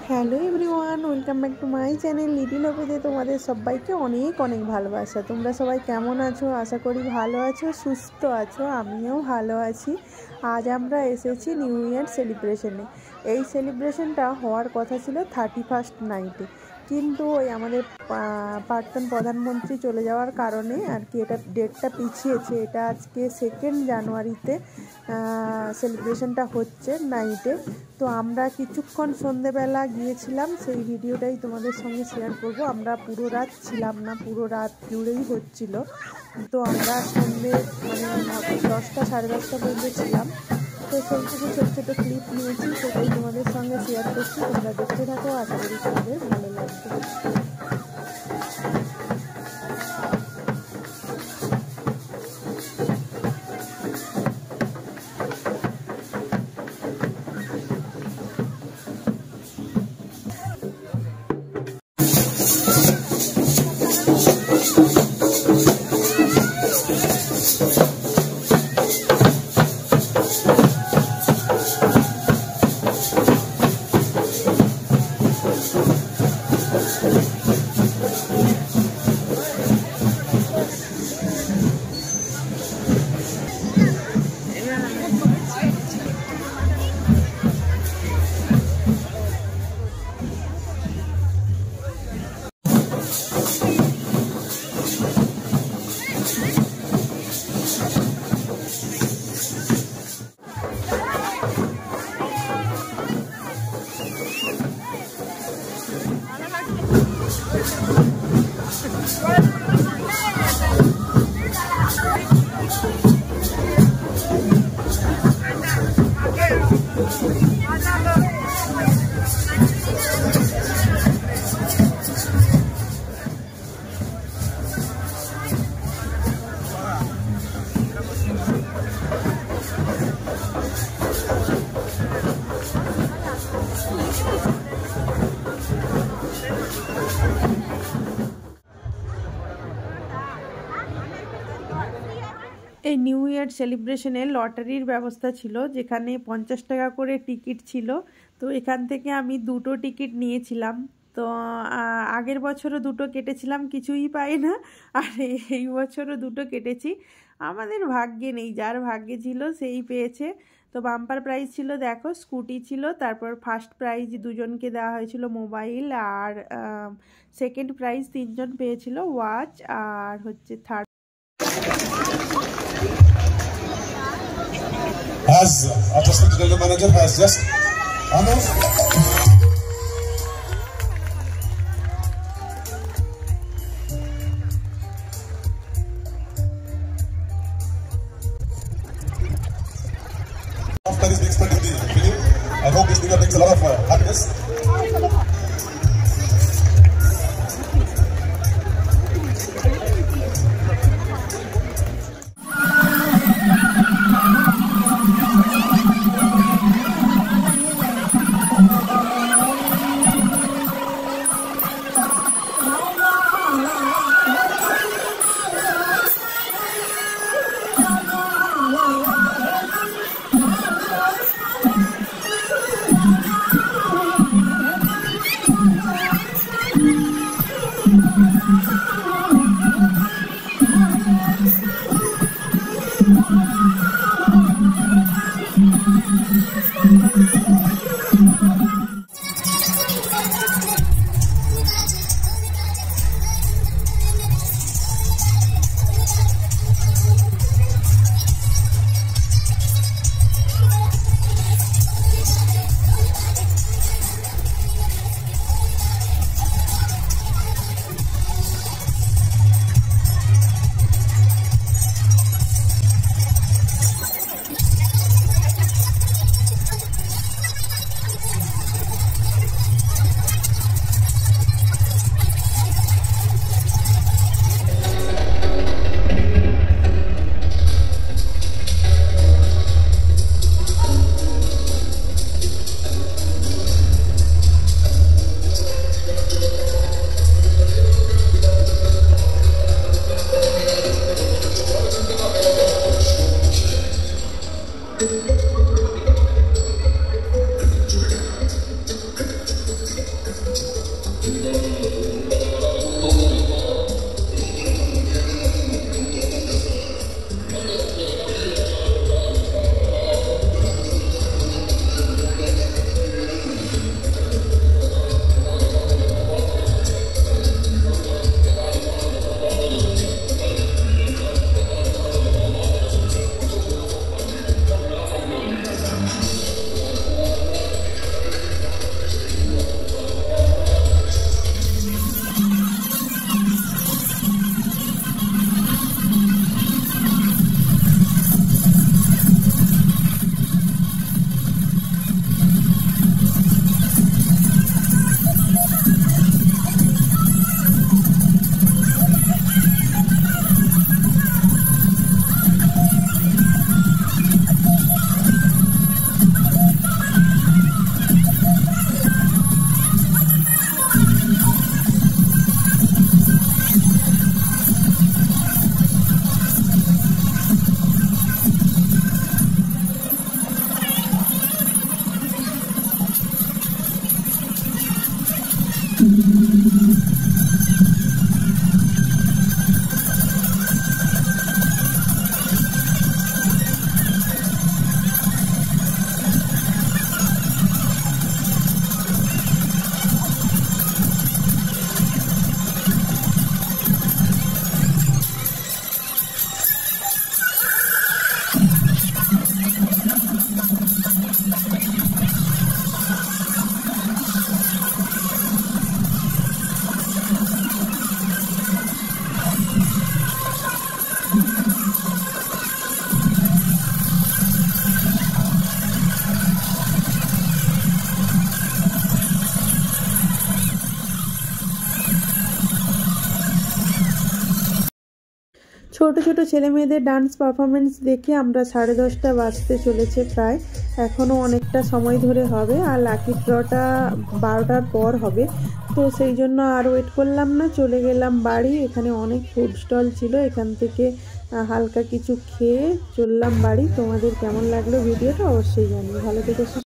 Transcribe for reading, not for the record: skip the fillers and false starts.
Hello everyone, welcome back to my channel little হবিতে। তোমাদের সবাইকে অনেক অনেক ভালোবাসা। তোমরা সবাই কেমন আছো? আশা করি ভালো আছো, সুস্থ আছো। আমিও ভালো আছি। আজ আমরা এসেছি নিউ ইয়ার সেলিব্রেশনে। এই সেলিব্রেশনটা হওয়ার কথা ছিল 31st নাইটে, কিন্তু ওই আমাদের প্রাক্তন প্রধানমন্ত্রী চলে যাওয়ার কারণে আর কি এটা ডেটটা পিছিয়েছে। এটা আজকে 2 জানুয়ারিতে সেলিব্রেশনটা হচ্ছে নাইটে। তো আমরা কিছুক্ষণ সন্ধেবেলা গিয়েছিলাম, সেই ভিডিওটাই তোমাদের সঙ্গে শেয়ার করব। আমরা পুরো রাত ছিলাম না, পুরো রাত জুড়েই হচ্ছিল। তো আমরা সন্ধে 10টা সাড়ে 10টা পর্যন্ত ছিলাম। তো সেইটুকু ছোটো ছোটো ক্লিপ নিয়েছি, সেটাই তোমাদের সঙ্গে শেয়ার করছি। তোমরা দেখতে থাকো, আশা করি তোমাদের ভালো লাগবে। এই নিউ ইয়ার সেলিব্রেশনে লটারির ব্যবস্থা ছিল, যেখানে 50 টাকা করে টিকিট ছিল। তো এখান থেকে আমি 2টো টিকিট নিয়েছিলাম। তো আগের বছরও 2টো কেটেছিলাম, কিছুই পাই না। আর এই বছরও 2টো কেটেছি। আমাদের ভাগ্যে নেই, যার ভাগ্যে ছিল সেই পেয়েছে। তো বাম্পার প্রাইজ ছিল, দেখো, স্কুটি ছিল। তারপর ফার্স্ট প্রাইজ 2জনকে দেওয়া হয়েছিল মোবাইল, আর সেকেন্ড প্রাইজ 3জন পেয়েছিল ওয়াচ, আর হচ্ছে third As Assistant General Manager has just announced. After is expected the film. I hope this dinner brings a lot of happiness. ছোট ছোট ছেলে মেয়েদের ডান্স পারফরমেন্স দেখে আমরা 10:30 বাজতে চলেছে প্রায়, এখনও অনেকটা সময় ধরে হবে, আর লাকি ড্রটা 12টার পর হবে। তো সেই জন্য আর ওয়েট করলাম না, চলে গেলাম বাড়ি। এখানে অনেক ফুড স্টল ছিল, এখান থেকে হালকা কিছু খেয়ে চললাম বাড়ি। তোমাদের কেমন লাগলো ভিডিওটা অবশ্যই জানিও। ভালো থেকো।